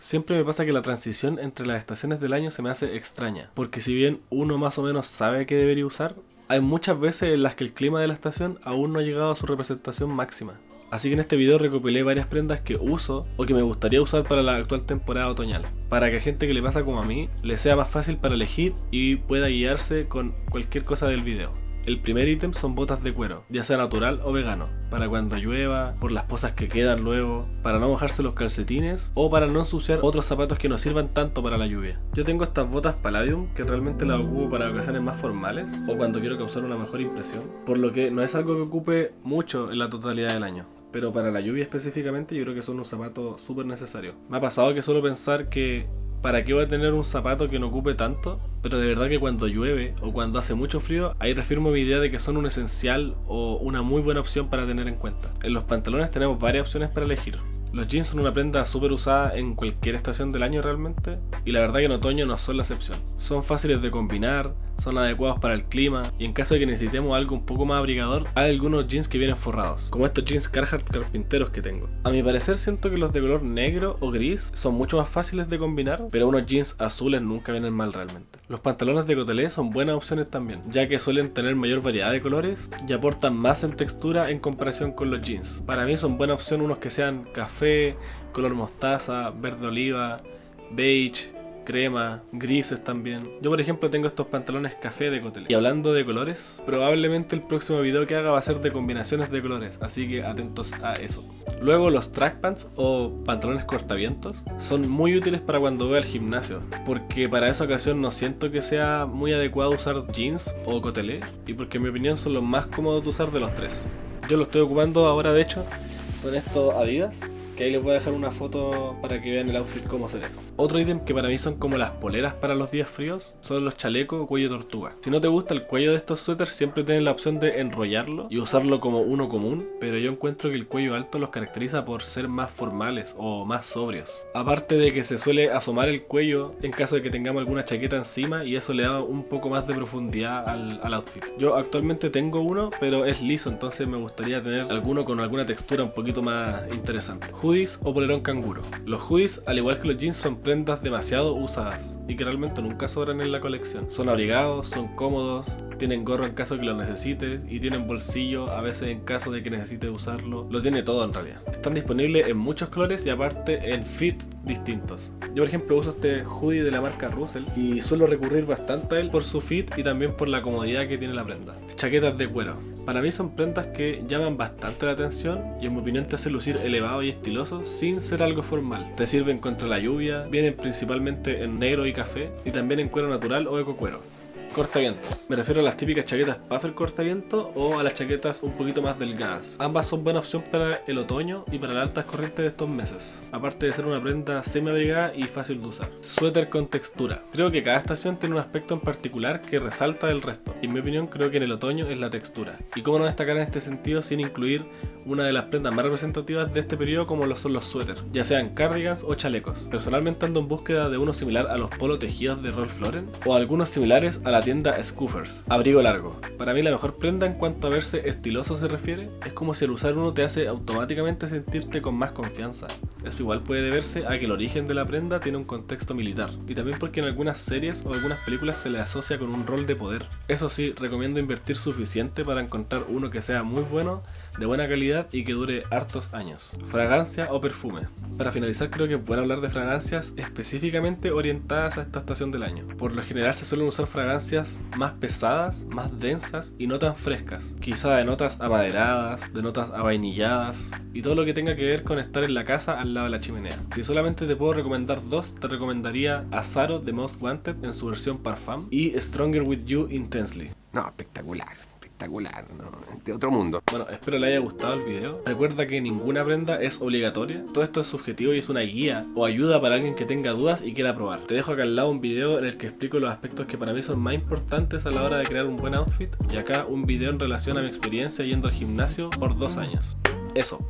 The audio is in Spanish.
Siempre me pasa que la transición entre las estaciones del año se me hace extraña, porque si bien uno más o menos sabe qué debería usar, hay muchas veces en las que el clima de la estación aún no ha llegado a su representación máxima. Así que en este video recopilé varias prendas que uso o que me gustaría usar para la actual temporada otoñal, para que a gente que le pasa como a mí le sea más fácil para elegir y pueda guiarse con cualquier cosa del video. El primer ítem son botas de cuero, ya sea natural o vegano, para cuando llueva, por las pozas que quedan luego, para no mojarse los calcetines o para no ensuciar otros zapatos que no sirvan tanto para la lluvia. Yo tengo estas botas Palladium que realmente las ocupo para ocasiones más formales o cuando quiero causar una mejor impresión, por lo que no es algo que ocupe mucho en la totalidad del año. Pero para la lluvia específicamente yo creo que son un zapato súper necesario. Me ha pasado que suelo pensar que ¿para qué voy a tener un zapato que no ocupe tanto? Pero de verdad que cuando llueve o cuando hace mucho frío, ahí reafirmo mi idea de que son un esencial o una muy buena opción para tener en cuenta. En los pantalones tenemos varias opciones para elegir. Los jeans son una prenda súper usada en cualquier estación del año realmente, y la verdad que en otoño no son la excepción. Son fáciles de combinar, son adecuados para el clima, y en caso de que necesitemos algo un poco más abrigador, hay algunos jeans que vienen forrados, como estos jeans Carhartt carpinteros que tengo. A mi parecer siento que los de color negro o gris son mucho más fáciles de combinar, pero unos jeans azules nunca vienen mal realmente. Los pantalones de cotelé son buenas opciones también, ya que suelen tener mayor variedad de colores y aportan más en textura en comparación con los jeans. Para mí son buena opción unos que sean café, color mostaza, verde oliva, beige, crema, grises también. Yo por ejemplo tengo estos pantalones café de cotelé. Y hablando de colores, probablemente el próximo video que haga va a ser de combinaciones de colores, así que atentos a eso. Luego los track pants o pantalones cortavientos son muy útiles para cuando voy al gimnasio, porque para esa ocasión no siento que sea muy adecuado usar jeans o cotelé, y porque en mi opinión son los más cómodos de usar de los tres. Yo los estoy ocupando ahora, de hecho, son estos Adidas, que ahí les voy a dejar una foto para que vean el outfit cómo se ve. Otro ítem que para mí son como las poleras para los días fríos son los chalecos cuello tortuga. Si no te gusta el cuello de estos suéteres, siempre tienes la opción de enrollarlo y usarlo como uno común, pero yo encuentro que el cuello alto los caracteriza por ser más formales o más sobrios. Aparte de que se suele asomar el cuello en caso de que tengamos alguna chaqueta encima, y eso le da un poco más de profundidad al outfit. Yo actualmente tengo uno, pero es liso, entonces me gustaría tener alguno con alguna textura un poquito más interesante. Hoodies o polerón canguro. Los hoodies, al igual que los jeans, son prendas demasiado usadas y que realmente nunca sobran en la colección. Son abrigados, son cómodos, tienen gorro en caso de que lo necesites y tienen bolsillo a veces en caso de que necesites usarlo. Lo tiene todo en realidad. Están disponibles en muchos colores y aparte en fit distintos. Yo por ejemplo uso este hoodie de la marca Russell y suelo recurrir bastante a él por su fit y también por la comodidad que tiene la prenda. Chaquetas de cuero. Para mí son prendas que llaman bastante la atención y en mi opinión te hacen lucir elevado y estiloso sin ser algo formal. Te sirven contra la lluvia, vienen principalmente en negro y café y también en cuero natural o ecocuero. Cortavientos. Me refiero a las típicas chaquetas puffer cortaviento o a las chaquetas un poquito más delgadas. Ambas son buena opción para el otoño y para las altas corrientes de estos meses, aparte de ser una prenda semi-abrigada y fácil de usar. Suéter con textura. Creo que cada estación tiene un aspecto en particular que resalta del resto, y en mi opinión creo que en el otoño es la textura. Y cómo no destacar en este sentido sin incluir una de las prendas más representativas de este periodo, como lo son los suéteres, ya sean cardigans o chalecos. Personalmente ando en búsqueda de uno similar a los polos tejidos de Ralph Lauren o algunos similares a la tienda Scoofers. Abrigo largo. Para mí la mejor prenda en cuanto a verse estiloso se refiere, es como si al usar uno te hace automáticamente sentirte con más confianza. Eso igual puede deberse a que el origen de la prenda tiene un contexto militar, y también porque en algunas series o algunas películas se le asocia con un rol de poder. Eso sí, recomiendo invertir suficiente para encontrar uno que sea muy bueno, de buena calidad y que dure hartos años. Fragancia o perfume. Para finalizar, creo que es bueno hablar de fragancias específicamente orientadas a esta estación del año. Por lo general se suelen usar fragancias más pesadas, más densas y no tan frescas, quizá de notas amaderadas, de notas avainilladas y todo lo que tenga que ver con estar en la casa al lado de la chimenea. Si solamente te puedo recomendar dos, te recomendaría Azzaro de Most Wanted en su versión Parfum y Stronger With You Intensely. No, espectacular, ¿no? De otro mundo. Bueno, espero le haya gustado el video. Recuerda que ninguna prenda es obligatoria. Todo esto es subjetivo y es una guía o ayuda para alguien que tenga dudas y quiera probar. Te dejo acá al lado un video en el que explico los aspectos que para mí son más importantes a la hora de crear un buen outfit. Y acá un video en relación a mi experiencia yendo al gimnasio por 2 años. Eso.